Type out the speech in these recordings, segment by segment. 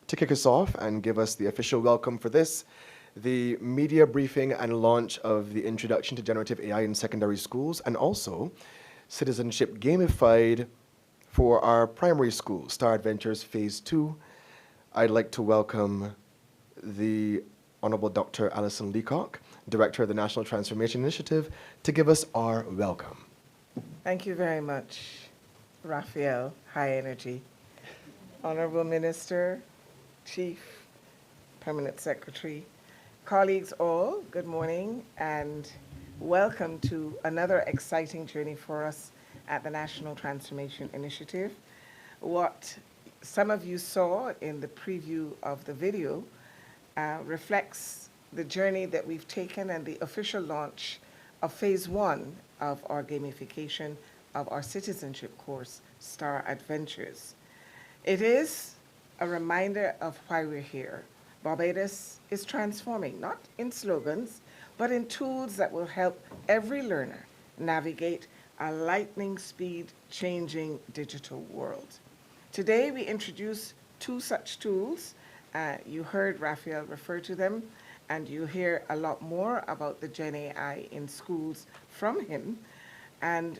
to kick us off and give us the official welcome for this, the media briefing and launch of the Introduction to Generative AI in Secondary Schools, and also Citizenship Gamified for our primary school, Star Adventures Phase 2. I'd like to welcome the Honorable Dr. Alison Leacock, Director of the National Transformation Initiative, to give us our welcome. Thank you very much, Raphael, High Energy. Honorable Minister, Chief, Permanent Secretary, colleagues all, good morning and welcome to another exciting journey for us at the National Transformation Initiative. What some of you saw in the preview of the video reflects the journey that we've taken and the official launch of Phase 1 of our gamification of our citizenship course, Star Adventures. It is a reminder of why we're here. Barbados is transforming, not in slogans, but in tools that will help every learner navigate a lightning speed changing digital world. Today we introduce two such tools. You heard Raphael refer to them, and you hear a lot more about the GenAI in schools from him. And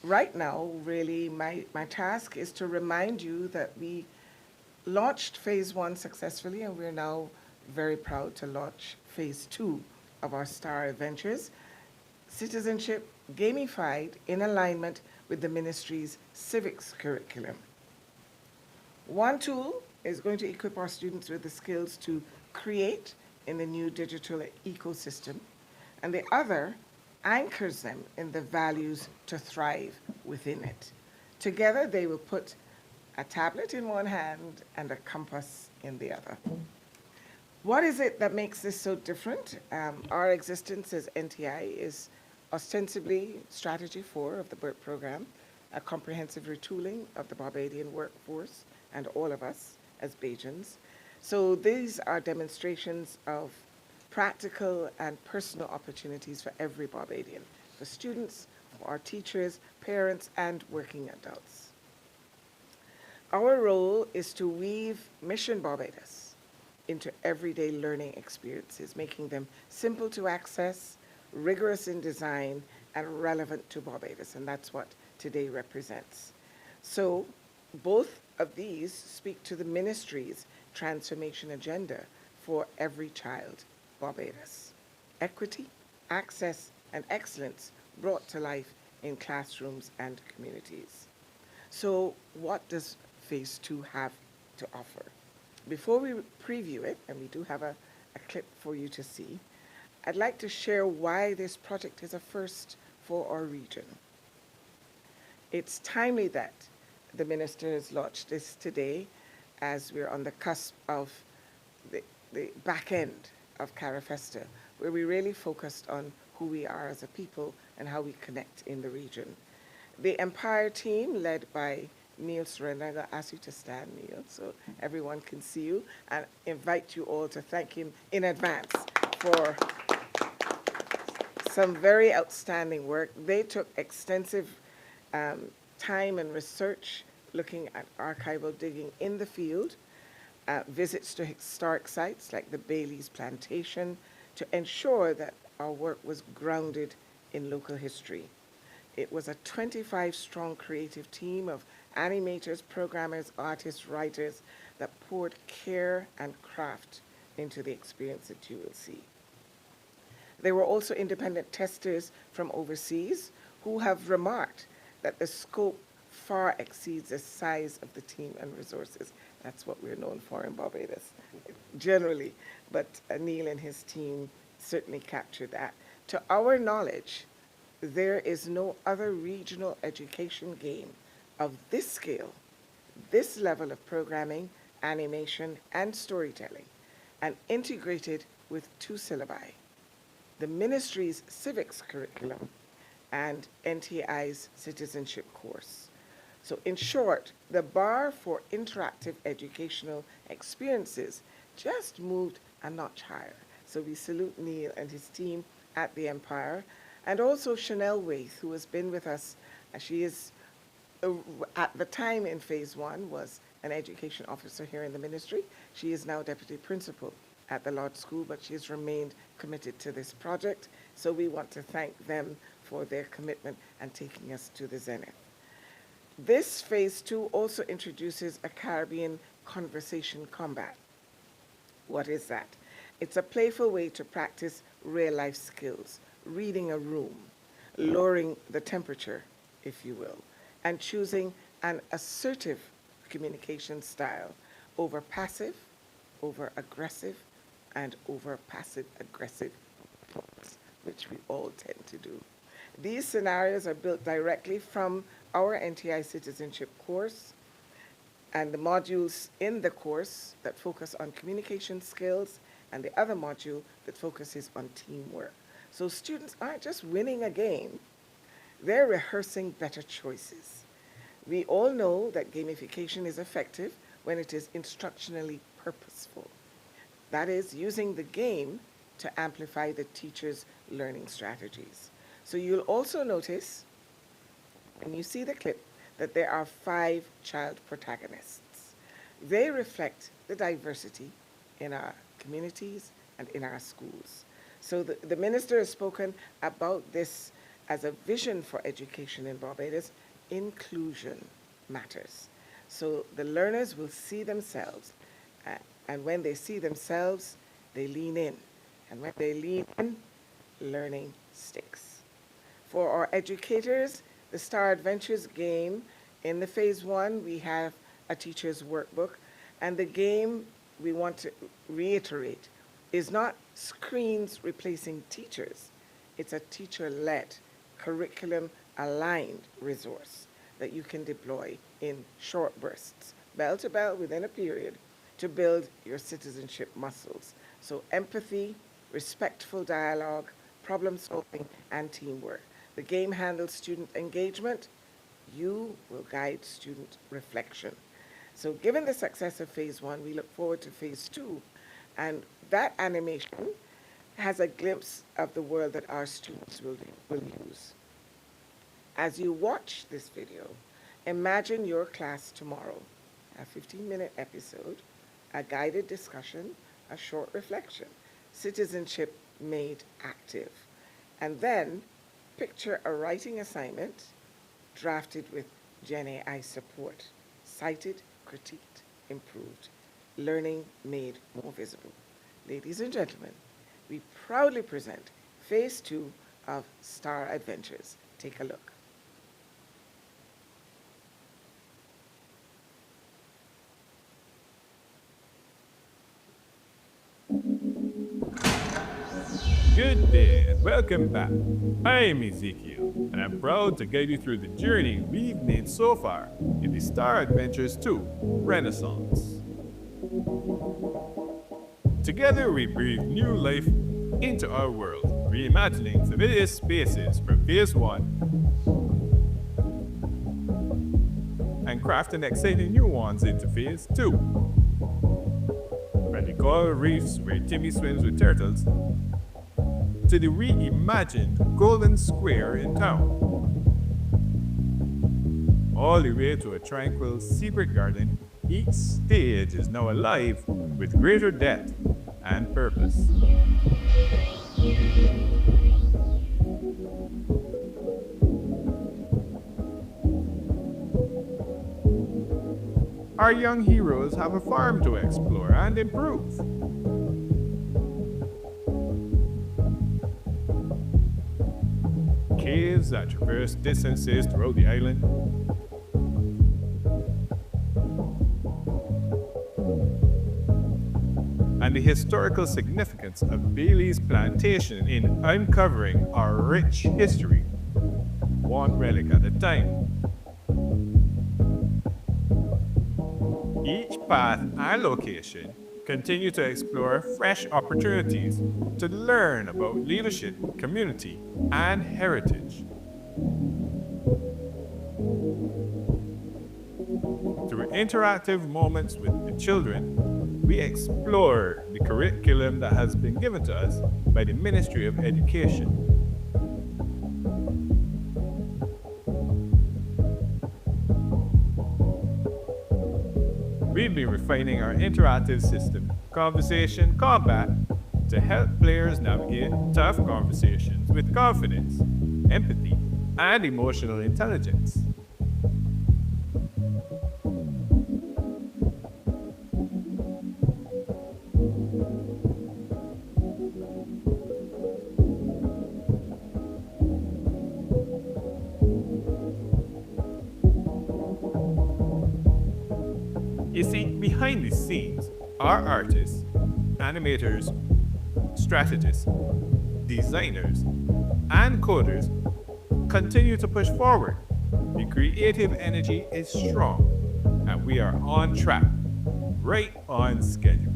right now, really, my task is to remind you that we launched Phase 1 successfully, and we're now very proud to launch Phase 2 of our Star Adventures, Citizenship Gamified in alignment with the ministry's civics curriculum. One tool is going to equip our students with the skills to create in the new digital ecosystem, and the other anchors them in the values to thrive within it. Together, they will put a tablet in one hand and a compass in the other. What is it that makes this so different? Our existence as NTI is ostensibly Strategy 4 of the BERT program, a comprehensive retooling of the Barbadian workforce and all of us as Bajans. So these are demonstrations of practical and personal opportunities for every Barbadian, for students, for our teachers, parents, and working adults. Our role is to weave Mission Barbados into everyday learning experiences, making them simple to access, rigorous in design, and relevant to Barbados, and that's what today represents. So both of these speak to the ministry's transformation agenda for every child, Barbados. Equity, access, and excellence brought to life in classrooms and communities. So what does Phase 2 have to offer? Before we preview it, and we do have a clip for you to see, I'd like to share why this project is a first for our region. It's timely that the minister has launched this today as we're on the cusp of the back end of Carafesta, where we really focused on who we are as a people and how we connect in the region. The Empire team, led by Neil Surrender, I'm going to ask you to stand, Neil, so everyone can see you, and invite you all to thank him in advance for some very outstanding work. They took extensive time and research looking at archival digging in the field, visits to historic sites like the Bailey's Plantation, to ensure that our work was grounded in local history. It was a 25-strong creative team of animators, programmers, artists, writers that poured care and craft into the experience that you will see. There were also independent testers from overseas who have remarked that the scope far exceeds the size of the team and resources. That's what we're known for in Barbados, generally. But Neil and his team certainly captured that. To our knowledge, there is no other regional education game of this scale, this level of programming, animation, and storytelling, and integrated with two syllabi: the ministry's civics curriculum and NTI's citizenship course. So in short, the bar for interactive educational experiences just moved a notch higher. So we salute Neil and his team at the Empire, and also Chanel Waith, who has been with us. She is, at the time in Phase 1, was an education officer here in the ministry. She is now deputy principal at the Lodge School, but she has remained committed to this project. So we want to thank them for their commitment and taking us to the zenith. This phase 2 also introduces a Caribbean conversation combat. What is that? It's a playful way to practice real-life skills, reading a room, lowering the temperature, if you will, and choosing an assertive communication style over passive, over aggressive, and over passive-aggressive talks, which we all tend to do. These scenarios are built directly from our NTI Citizenship course and the modules in the course that focus on communication skills and the other module that focuses on teamwork. So students aren't just winning a game, they're rehearsing better choices. We all know that gamification is effective when it is instructionally purposeful. That is, using the game to amplify the teacher's learning strategies. So you'll also notice, when you see the clip, that there are 5 child protagonists. They reflect the diversity in our communities and in our schools. So the minister has spoken about this as a vision for education in Barbados. Inclusion matters. So the learners will see themselves, and when they see themselves, they lean in. And when they lean in, learning sticks. For our educators, the Star Adventures game, in the phase 1, we have a teacher's workbook, and the game, we want to reiterate, is not screens replacing teachers. It's a teacher-led, curriculum-aligned resource that you can deploy in short bursts, bell to bell within a period, to build your citizenship muscles. So empathy, respectful dialogue, problem solving, and teamwork. The game handles student engagement. You will guide student reflection. So given the success of phase 1, we look forward to phase 2. And that animation has a glimpse of the world that our students will use. As you watch this video, imagine your class tomorrow, a 15-minute episode, a guided discussion, a short reflection, citizenship made active. And then picture a writing assignment drafted with GenAI support, cited, critiqued, improved, learning made more visible. Ladies and gentlemen, we proudly present phase 2 of Star Adventures. Take a look. Good day and welcome back. I am Ezekiel, and I'm proud to guide you through the journey we've made so far in the Star Adventures 2 Renaissance. Together we breathe new life into our world, reimagining familiar spaces from phase 1 and crafting exciting new ones into phase 2. From the coral reefs where Timmy swims with turtles, to the reimagined Golden Square in town, all the way to a tranquil secret garden. Each stage is now alive with greater depth and purpose. Our young heroes have a farm to explore and improve. Caves that traverse distances throughout the island. And the historical significance of Bailey's plantation in uncovering our rich history, one relic at a time. Each path and location continue to explore fresh opportunities to learn about leadership, community, and heritage. Through interactive moments with the children, we explore the curriculum that has been given to us by the Ministry of Education. we've been refining our interactive system, Conversation Combat, to help players navigate tough conversations with confidence, empathy, and emotional intelligence. You see, behind the scenes, our artists, animators, strategists, designers, and coders continue to push forward. The creative energy is strong, and we are on track, right on schedule.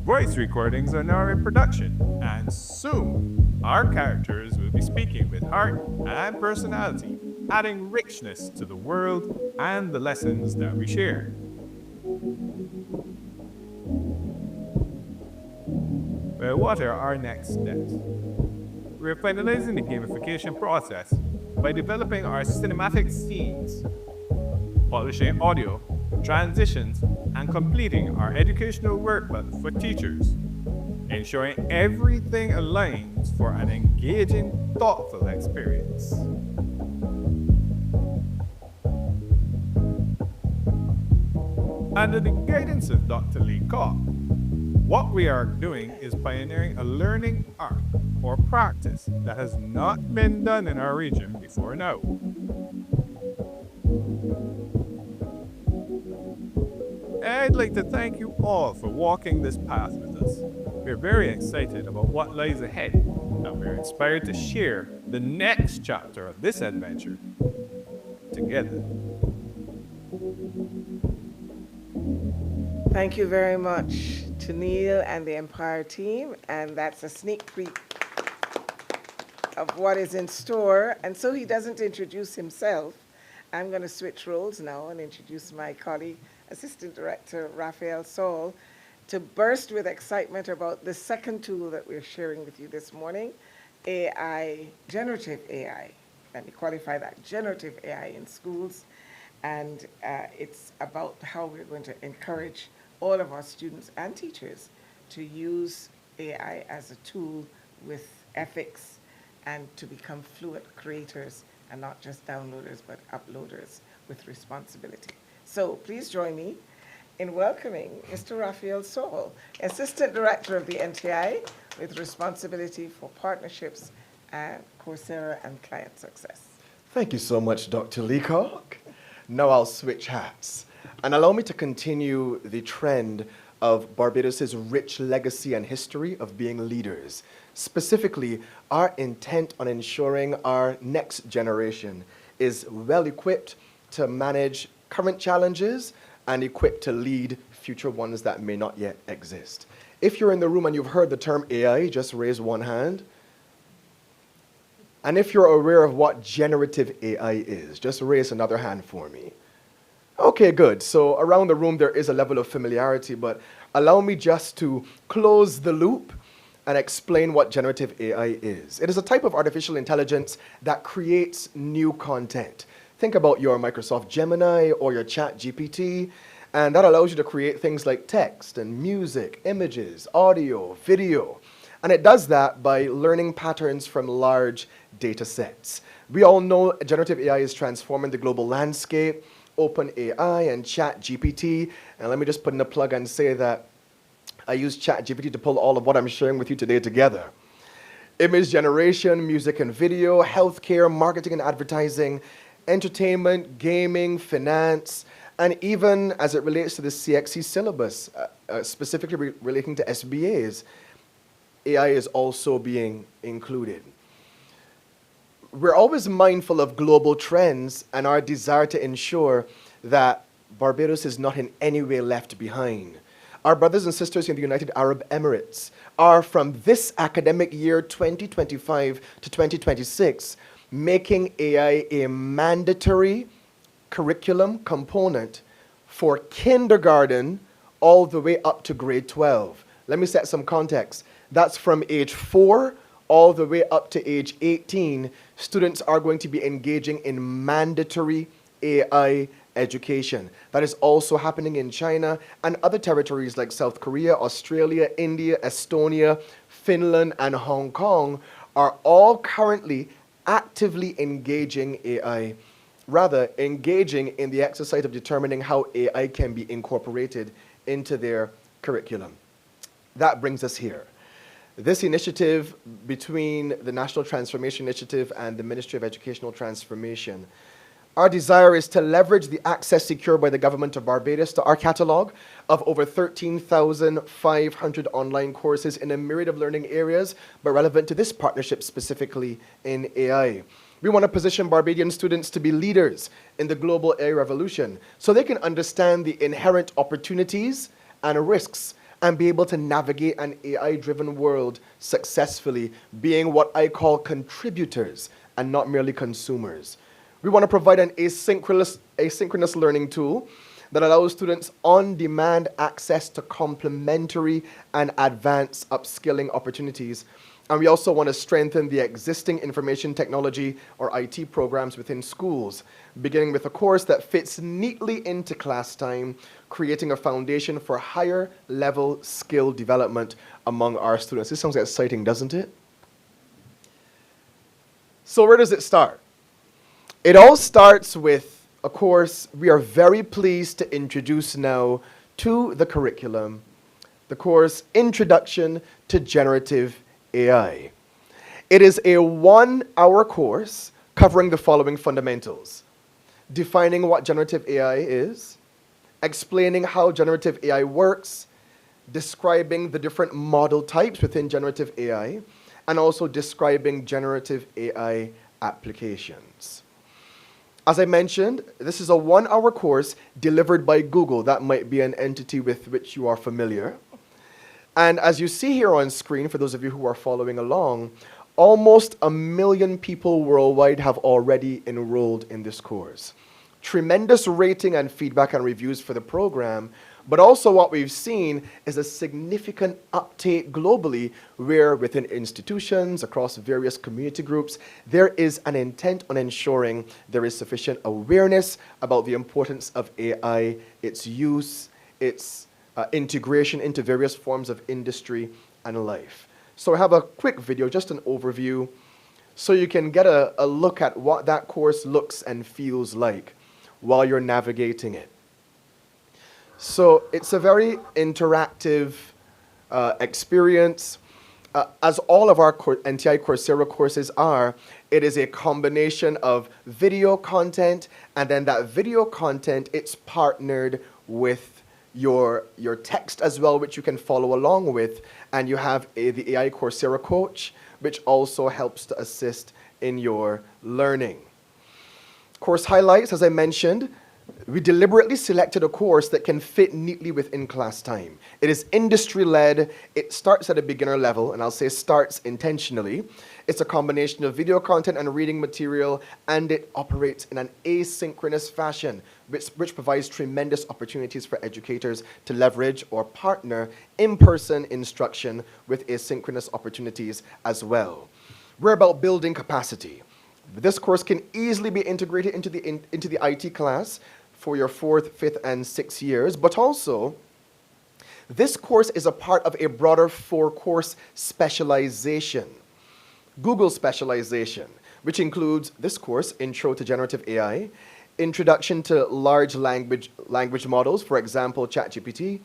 Voice recordings are now in production, and soon our characters will be speaking with heart and personality, adding richness to the world and the lessons that we share. Well, what are our next steps? We're finalizing the gamification process by developing our cinematic scenes, polishing audio, transitions, and completing our educational workbook for teachers, ensuring everything aligns for an engaging, thoughtful experience. Under the guidance of Dr. Lee Koch, what we are doing is pioneering a learning art or practice that has not been done in our region before now. I'd like to thank you all for walking this path with us. We're very excited about what lies ahead, and we're inspired to share the next chapter of this adventure together. Thank you very much to Neil and the Empire team, and that's a sneak peek of what is in store. And so he doesn't introduce himself. I'm going to switch roles now and introduce my colleague, Assistant Director Raphael Saul, to burst with excitement about the second tool that we're sharing with you this morning, AI, generative AI. Let me qualify that, generative AI in schools. And it's about how we're going to encourage all of our students and teachers to use AI as a tool with ethics and to become fluent creators and not just downloaders but uploaders with responsibility. So please join me in welcoming Mr. Raphael Saul, Assistant Director of the NTI with responsibility for partnerships and Coursera and client success. Thank you so much, Dr. Leacock. Now I'll switch hats and allow me to continue the trend of Barbados's rich legacy and history of being leaders. Specifically, our intent on ensuring our next generation is well equipped to manage current challenges and equipped to lead future ones that may not yet exist. If you're in the room and you've heard the term AI, just raise one hand. And if you're aware of what generative AI is, just raise another hand for me. Okay, good. So around the room, there is a level of familiarity, but allow me just to close the loop and explain what generative AI is. It is a type of artificial intelligence that creates new content. Think about your Microsoft Gemini or your ChatGPT, and that allows you to create things like text and music, images, audio, video. And it does that by learning patterns from large data sets. We all know generative AI is transforming the global landscape, OpenAI and ChatGPT. And let me just put in a plug and say that I use ChatGPT to pull all of what I'm sharing with you today together. Image generation, music and video, healthcare, marketing and advertising, entertainment, gaming, finance, and even as it relates to the CXC syllabus, specifically relating to SBAs, AI is also being included. We're always mindful of global trends and our desire to ensure that Barbados is not in any way left behind. Our brothers and sisters in the United Arab Emirates are, from this academic year 2025 to 2026, making AI a mandatory curriculum component for kindergarten all the way up to grade 12. Let me set some context. That's from age 4 all the way up to age 18. Students are going to be engaging in mandatory AI education. That is also happening in China and other territories like South Korea, Australia, India, Estonia, Finland, and Hong Kong are all currently actively engaging AI, rather engaging in the exercise of determining how AI can be incorporated into their curriculum. That brings us here. This initiative between the National Transformation Initiative and the Ministry of Educational Transformation, our desire is to leverage the access secured by the government of Barbados to our catalog of over 13,500 online courses in a myriad of learning areas, but relevant to this partnership specifically in AI. We want to position Barbadian students to be leaders in the global AI revolution so they can understand the inherent opportunities and risks and be able to navigate an AI-driven world successfully, being what I call contributors and not merely consumers. We want to provide an asynchronous learning tool that allows students on-demand access to complementary and advanced upskilling opportunities. And we also want to strengthen the existing information technology or IT programs within schools, beginning with a course that fits neatly into class time, creating a foundation for higher level skill development among our students. This sounds exciting, doesn't it? So where does it start? It all starts with a course we are very pleased to introduce now to the curriculum, the course Introduction to Generative AI. It is a 1-hour course covering the following fundamentals: defining what generative AI is, explaining how generative AI works, describing the different model types within generative AI, and also describing generative AI applications. As I mentioned, this is a 1-hour course delivered by Google. That might be an entity with which you are familiar. And as you see here on screen, for those of you who are following along, almost 1 million people worldwide have already enrolled in this course. Tremendous rating and feedback and reviews for the program, but also what we've seen is a significant uptake globally where within institutions, across various community groups, there is an intent on ensuring there is sufficient awareness about the importance of AI, its use, its integration into various forms of industry and life. So I have a quick video, just an overview, so you can get a look at what that course looks and feels like while you're navigating it. So it's a very interactive experience. As all of our NTI Coursera courses are, it is a combination of video content, and then that video content, it's partnered with your text as well, which you can follow along with, and you have the AI Coursera coach, which also helps to assist in your learning. Course highlights, as I mentioned, we deliberately selected a course that can fit neatly within class time. It is industry-led, it starts at a beginner level, and I'll say starts intentionally. It's a combination of video content and reading material, and it operates in an asynchronous fashion, which provides tremendous opportunities for educators to leverage or partner in-person instruction with asynchronous opportunities as well. We're about building capacity. This course can easily be integrated into the IT class for your 4th, 5th, and 6th years, but also this course is a part of a broader 4-course specialization, Google specialization, which includes this course, Intro to Generative AI, Introduction to Large Language Models, for example, ChatGPT,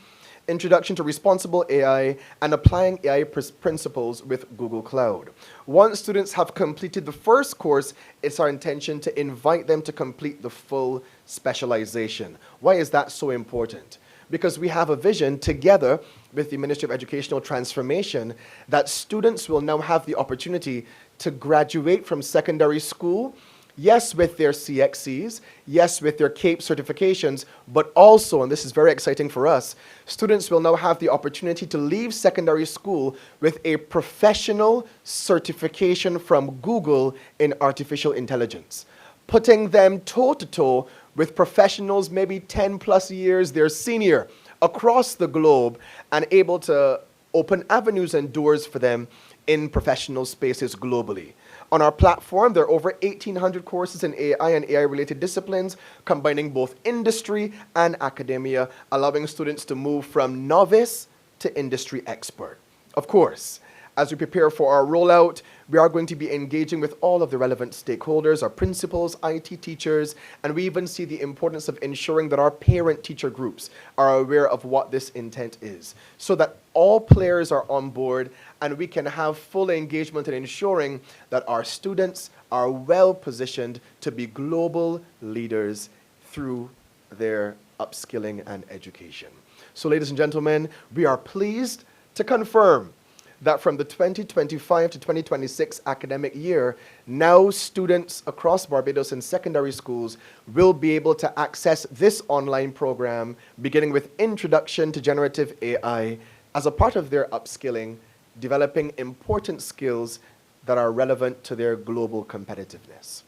Introduction to Responsible AI, and Applying AI Principles with Google Cloud. Once students have completed the first course, it's our intention to invite them to complete the full specialization. Why is that so important? Because we have a vision together with the Ministry of Educational Transformation that students will now have the opportunity to graduate from secondary school, yes, with their CXCs, yes, with their CAPE certifications, but also, and this is very exciting for us, students will now have the opportunity to leave secondary school with a professional certification from Google in artificial intelligence, putting them toe-to-toe with professionals maybe 10+ years their senior across the globe and able to open avenues and doors for them in professional spaces globally. On our platform, there are over 1,800 courses in AI and AI-related disciplines, combining both industry and academia, allowing students to move from novice to industry expert. Of course, as we prepare for our rollout, we are going to be engaging with all of the relevant stakeholders, our principals, IT teachers, and we even see the importance of ensuring that our parent-teacher groups are aware of what this intent is, so that all players are on board and we can have full engagement in ensuring that our students are well positioned to be global leaders through their upskilling and education. So, ladies and gentlemen, we are pleased to confirm that from the 2025 to 2026 academic year, now students across Barbados in secondary schools will be able to access this online program, beginning with Introduction to Generative AI, as a part of their upskilling, developing important skills that are relevant to their global competitiveness.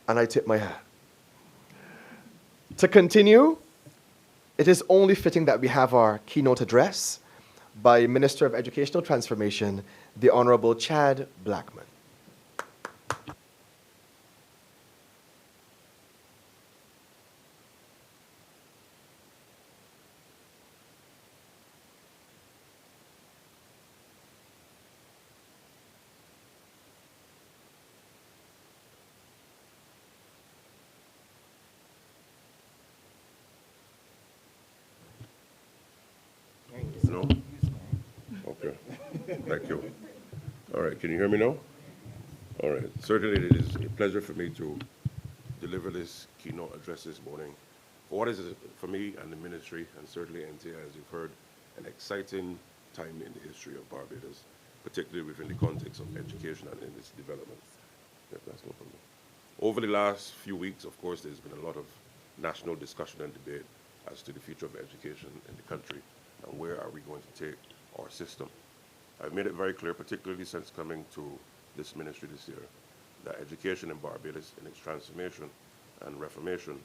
And I tip my hat. To continue, it is only fitting that we have our keynote address by Minister of Educational Transformation, the Honorable Chad Blackman. No? Okay. Thank you. All right. Can you hear me now? All right. Certainly, it is a pleasure for me to deliver this keynote address this morning. For what is, for me and the ministry, and certainly NTA, as you've heard, an exciting time in the history of Barbados, particularly within the context of education and in its development. Yep, that's no problem. Over the last few weeks, of course, there's been a lot of national discussion and debate as to the future of education in the country and where are we going to take our system. I've made it very clear, particularly since coming to this ministry this year, that education in Barbados, in its transformation and reformation,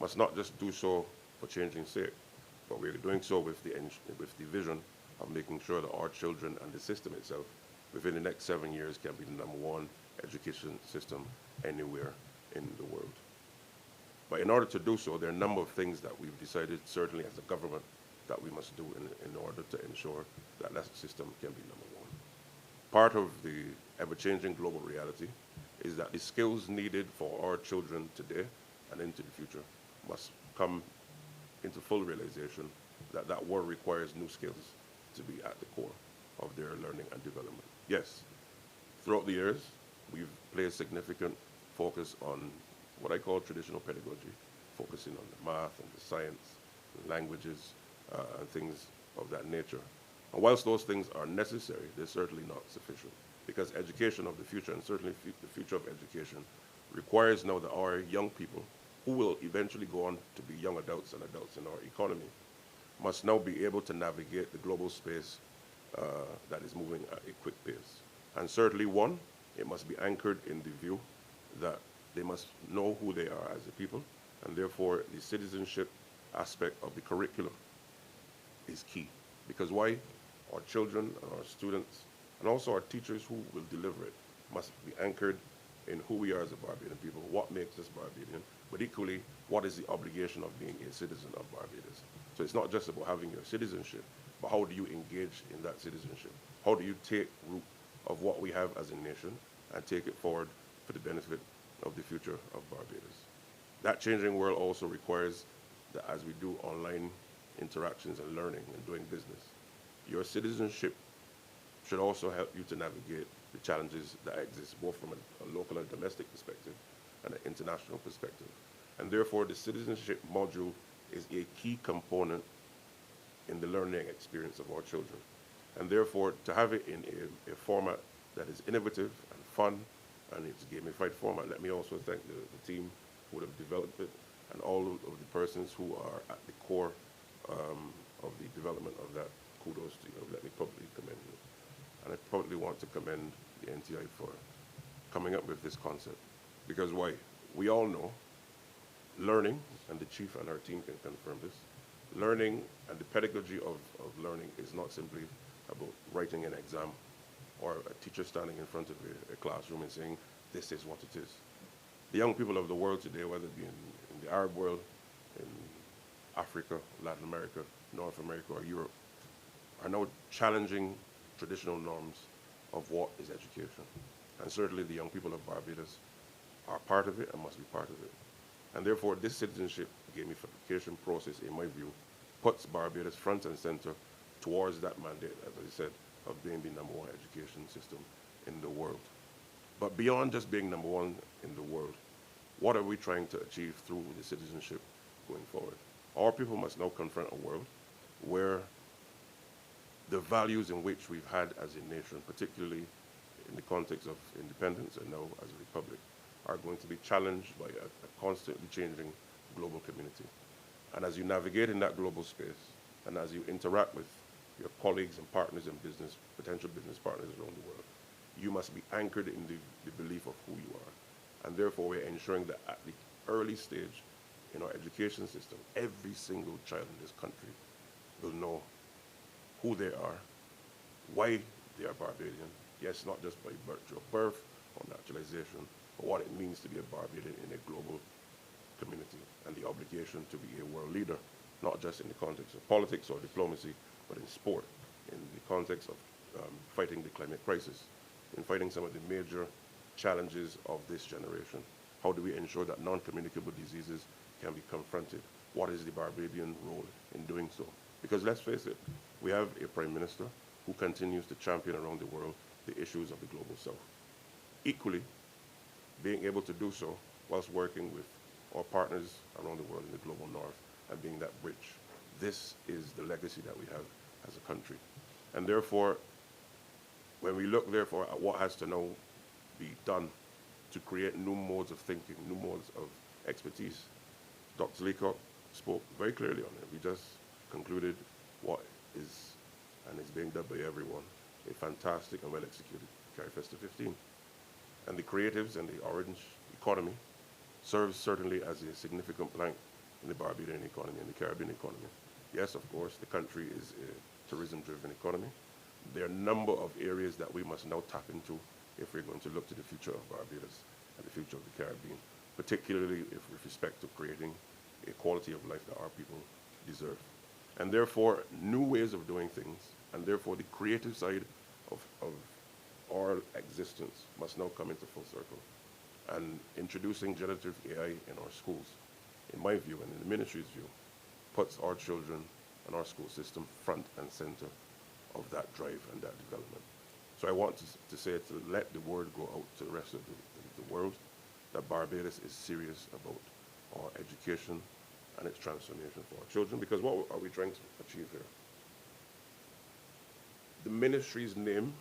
must not just do so for changing sake, but we're doing so with the vision of making sure that our children and the system itself, within the next 7 years, can be the #1 education system anywhere in the world. But in order to do so, there are a number of things that we've decided, certainly as a government, that we must do in order to ensure that that system can be #1. Part of the ever-changing global reality is that the skills needed for our children today and into the future must come into full realization that that world requires new skills to be at the core of their learning and development. Yes, throughout the years, we've placed significant focus on what I call traditional pedagogy, focusing on the math and the science, the languages, and things of that nature. And whilst those things are necessary, they're certainly not sufficient, because education of the future, and certainly the future of education, requires now that our young people, who will eventually go on to be young adults and adults in our economy, must now be able to navigate the global space that is moving at a quick pace. And certainly, one, it must be anchored in the view that they must know who they are as a people, and therefore the citizenship aspect of the curriculum is key. Because why? Our children and our students, and also our teachers who will deliver it, must be anchored in who we are as a Barbadian people, what makes us Barbadian, but equally, what is the obligation of being a citizen of Barbados. So it's not just about having your citizenship, but how do you engage in that citizenship? How do you take root of what we have as a nation and take it forward for the benefit of the future of Barbados? That changing world also requires that as we do online interactions and learning and doing business, your citizenship should also help you to navigate the challenges that exist both from a local and domestic perspective and an international perspective. And therefore, the citizenship module is a key component in the learning experience of our children. And therefore, to have it in a format that is innovative and fun, and it's a gamified format, let me also thank the team who would have developed it and all of the persons who are at the core of the development of that. Kudos to you. Let me publicly commend you. And I publicly want to commend the NTI for coming up with this concept. Because why? We all know learning, and the chief and our team can confirm this, learning and the pedagogy of learning is not simply about writing an exam or a teacher standing in front of a classroom and saying, this is what it is. The young people of the world today, whether it be in the Arab world, in Africa, Latin America, North America, or Europe, are now challenging traditional norms of what is education. And certainly the young people of Barbados are part of it and must be part of it. And therefore, this citizenship gamification process, in my view, puts Barbados front and center towards that mandate, as I said, of being the #1 education system in the world. But beyond just being #1 in the world, what are we trying to achieve through the citizenship going forward? Our people must now confront a world where the values in which we've had as a nation, particularly in the context of independence and now as a republic, are going to be challenged by a constantly changing global community. And as you navigate in that global space, and as you interact with your colleagues and partners in business, potential business partners around the world, you must be anchored in the belief of who you are. And therefore, we're ensuring that at the early stage in our education system, every single child in this country will know who they are, why they are Barbadian. Yes, not just by virtue of birth or naturalization, but what it means to be a Barbadian in a global community, and the obligation to be a world leader, not just in the context of politics or diplomacy, but in sport, in the context of fighting the climate crisis, in fighting some of the major challenges of this generation. How do we ensure that non-communicable diseases can be confronted? What is the Barbadian role in doing so? Because let's face it, we have a prime minister who continues to champion around the world the issues of the global south. Equally, being able to do so whilst working with our partners around the world in the global north and being that bridge. This is the legacy that we have as a country. And therefore, when we look therefore at what has to now be done to create new modes of thinking, new modes of expertise, Dr. Leacock spoke very clearly on it. We just concluded what is, and is being done by everyone, a fantastic and well-executed CARIFESTA 15. And the creatives and the orange economy serves certainly as a significant plank in the Barbadian economy and the Caribbean economy. Yes, of course, the country is a tourism-driven economy. There are a number of areas that we must now tap into if we're going to look to the future of Barbados and the future of the Caribbean, particularly with respect to creating a quality of life that our people deserve. And therefore, new ways of doing things, and therefore the creative side of our existence must now come into full circle. And introducing generative AI in our schools, in my view and in the ministry's view, puts our children and our school system front and center of that drive and that development. So I want to say, to let the word go out to the rest of the world that Barbados is serious about our education and its transformation for our children, because what are we trying to achieve here? The ministry's name,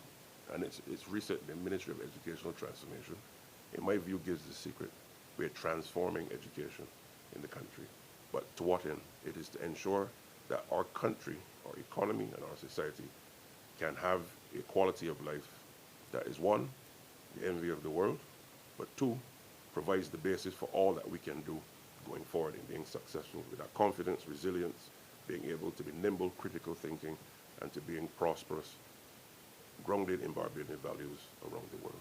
and it's recent, the Ministry of Educational Transformation, in my view, gives the secret. We're transforming education in the country. But to what end? It is to ensure that our country, our economy, and our society can have a quality of life that is, one, the envy of the world, but two, provides the basis for all that we can do going forward in being successful with our confidence, resilience, being able to be nimble, critical thinking, and to being prosperous, grounded in Barbadian values around the world.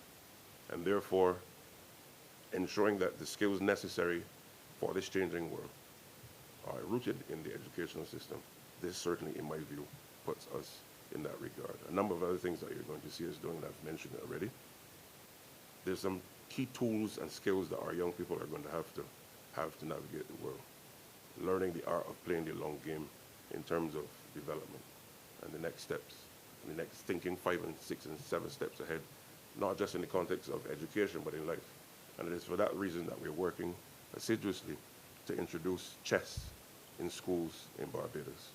And therefore, ensuring that the skills necessary for this changing world are rooted in the educational system. This certainly, in my view, puts us in that regard. A number of other things that you're going to see us doing, and I've mentioned it already. There's some key tools and skills that our young people are going to have to navigate the world. Learning the art of playing the long game in terms of development and the next steps, and the next thinking 5 and 6 and 7 steps ahead, not just in the context of education, but in life. And it is for that reason that we're working assiduously to introduce chess in schools in Barbados.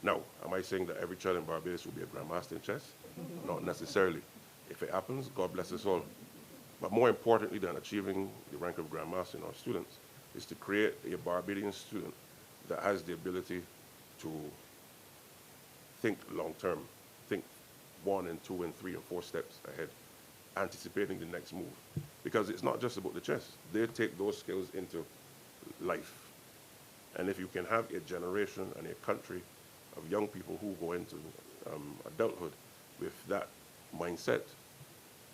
Now, am I saying that every child in Barbados will be a grandmaster in chess? Not necessarily. If it happens, God bless us all. But more importantly than achieving the rank of grandmaster in our students is to create a Barbadian student that has the ability to think long-term, think 1 and 2 and 3 and 4 steps ahead, anticipating the next move. Because it's not just about the chess. They take those skills into life. And if you can have a generation and a country of young people who go into adulthood with that mindset,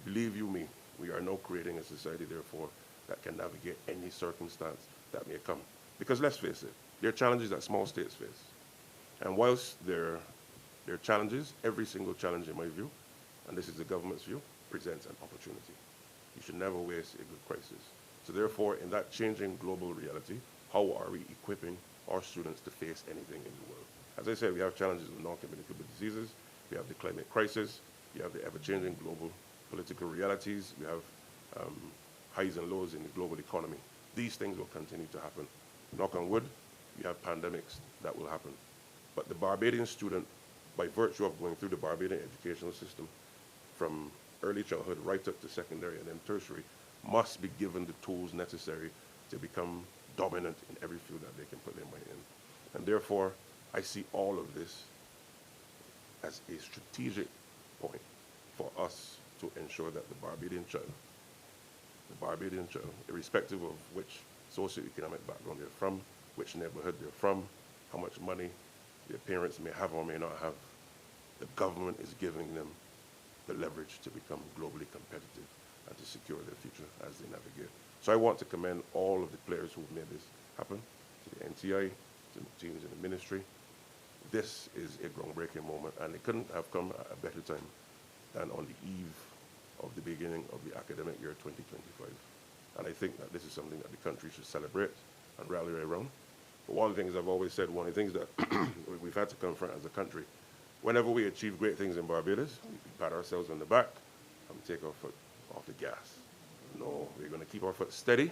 believe you me, we are now creating a society, therefore, that can navigate any circumstance that may come. Because let's face it, there are challenges that small states face. And whilst there are challenges, every single challenge, in my view, and this is the government's view, presents an opportunity. You should never waste a good crisis. So therefore, in that changing global reality, how are we equipping our students to face anything in the world? As I said, we have challenges with non-communicable diseases, we have the climate crisis, we have the ever-changing global political realities, we have highs and lows in the global economy. These things will continue to happen. Knock on wood, we have pandemics that will happen. But the Barbadian student, by virtue of going through the Barbadian educational system, from early childhood right up to secondary and then tertiary, must be given the tools necessary to become dominant in every field that they can put their money in. And therefore, I see all of this as a strategic point for us to ensure that the Barbadian child, irrespective of which socioeconomic background they're from, which neighborhood they're from, how much money their parents may have or may not have, the government is giving them the leverage to become globally competitive and to secure their future as they navigate. So I want to commend all of the players who've made this happen, to the NTI, to the teams in the ministry. This is a groundbreaking moment, and it couldn't have come at a better time than on the eve of the beginning of the academic year 2025. And I think that this is something that the country should celebrate and rally around. But one of the things I've always said, one of the things that we've had to confront as a country, whenever we achieve great things in Barbados, we pat ourselves on the back and take our foot off the gas. No, we're going to keep our foot steady.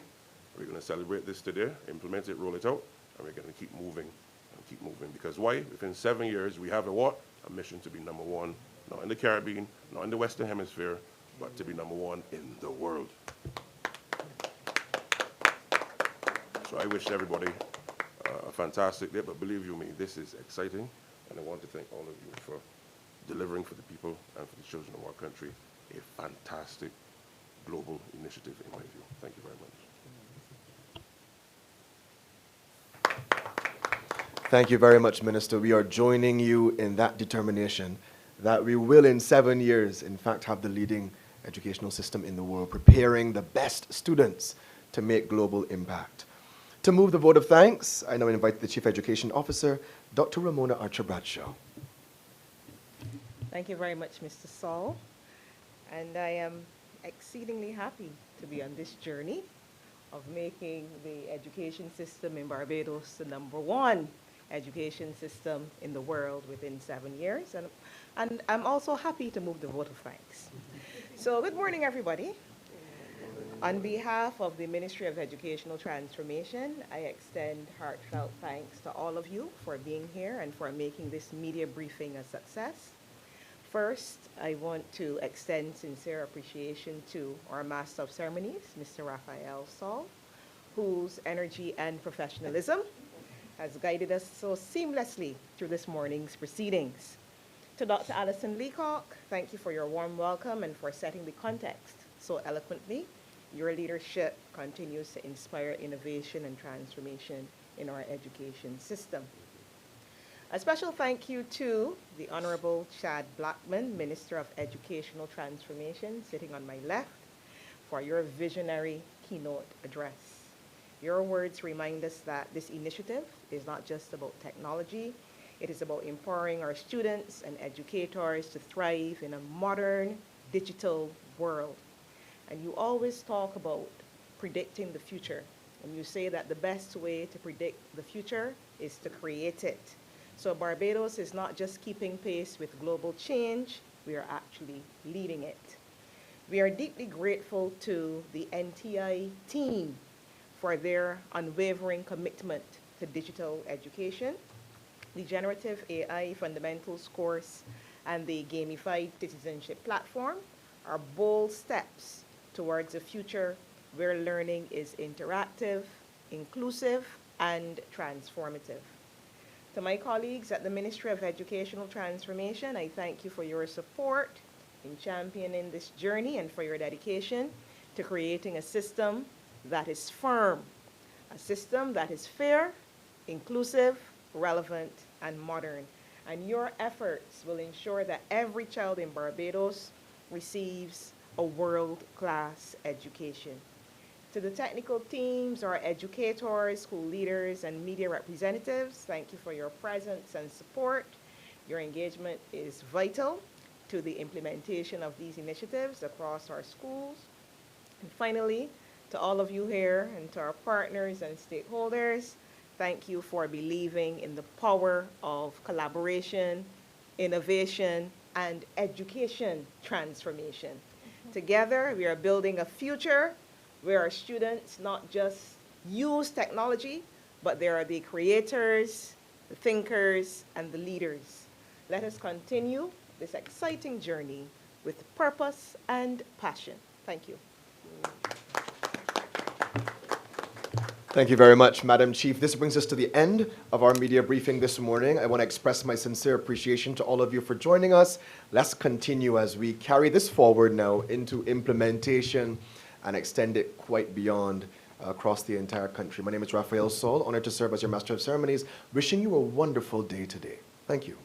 We're going to celebrate this today, implement it, roll it out, and we're going to keep moving and keep moving. Because why? Within 7 years, we have a what? A mission to be number one, not in the Caribbean, not in the Western Hemisphere, but to be number one in the world. So I wish everybody a fantastic day, but believe you me, this is exciting, and I want to thank all of you for delivering for the people and for the children of our country a fantastic global initiative, in my view. Thank you very much. Thank you very much, Minister. We are joining you in that determination that we will, in 7 years, in fact, have the leading educational system in the world, preparing the best students to make global impact. To move the vote of thanks, I now invite the Chief Education Officer, Dr. Ramona Archer-Bradshaw. Thank you very much, Mr. Saul. And I am exceedingly happy to be on this journey of making the education system in Barbados the #1 education system in the world within 7 years. And I'm also happy to move the vote of thanks. So good morning, everybody. On behalf of the Ministry of Educational Transformation, I extend heartfelt thanks to all of you for being here and for making this media briefing a success. First, I want to extend sincere appreciation to our Master of Ceremonies, Mr. Raphael Saul, whose energy and professionalism has guided us so seamlessly through this morning's proceedings. To Dr. Alison Leacock, thank you for your warm welcome and for setting the context so eloquently. Your leadership continues to inspire innovation and transformation in our education system. A special thank you to the Honorable Chad Blackman, Minister of Educational Transformation, sitting on my left, for your visionary keynote address. Your words remind us that this initiative is not just about technology, it is about empowering our students and educators to thrive in a modern digital world. And you always talk about predicting the future, and you say that the best way to predict the future is to create it. So Barbados is not just keeping pace with global change, we are actually leading it. We are deeply grateful to the NTI team for their unwavering commitment to digital education. The Generative AI Fundamentals course and the Gamified Citizenship platform are bold steps towards a future where learning is interactive, inclusive, and transformative. To my colleagues at the Ministry of Educational Transformation, I thank you for your support in championing this journey and for your dedication to creating a system that is firm, a system that is fair, inclusive, relevant, and modern. And your efforts will ensure that every child in Barbados receives a world-class education. To the technical teams, our educators, school leaders, and media representatives, thank you for your presence and support. Your engagement is vital to the implementation of these initiatives across our schools. And finally, to all of you here and to our partners and stakeholders, thank you for believing in the power of collaboration, innovation, and education transformation. Together, we are building a future where our students not just use technology, but they are the creators, the thinkers, and the leaders. Let us continue this exciting journey with purpose and passion. Thank you. Thank you very much, Madam Chief. This brings us to the end of our media briefing this morning. I want to express my sincere appreciation to all of you for joining us. Let's continue as we carry this forward now into implementation and extend it quite beyond across the entire country. My name is Raphael Saul, honored to serve as your Master of Ceremonies, wishing you a wonderful day today. Thank you.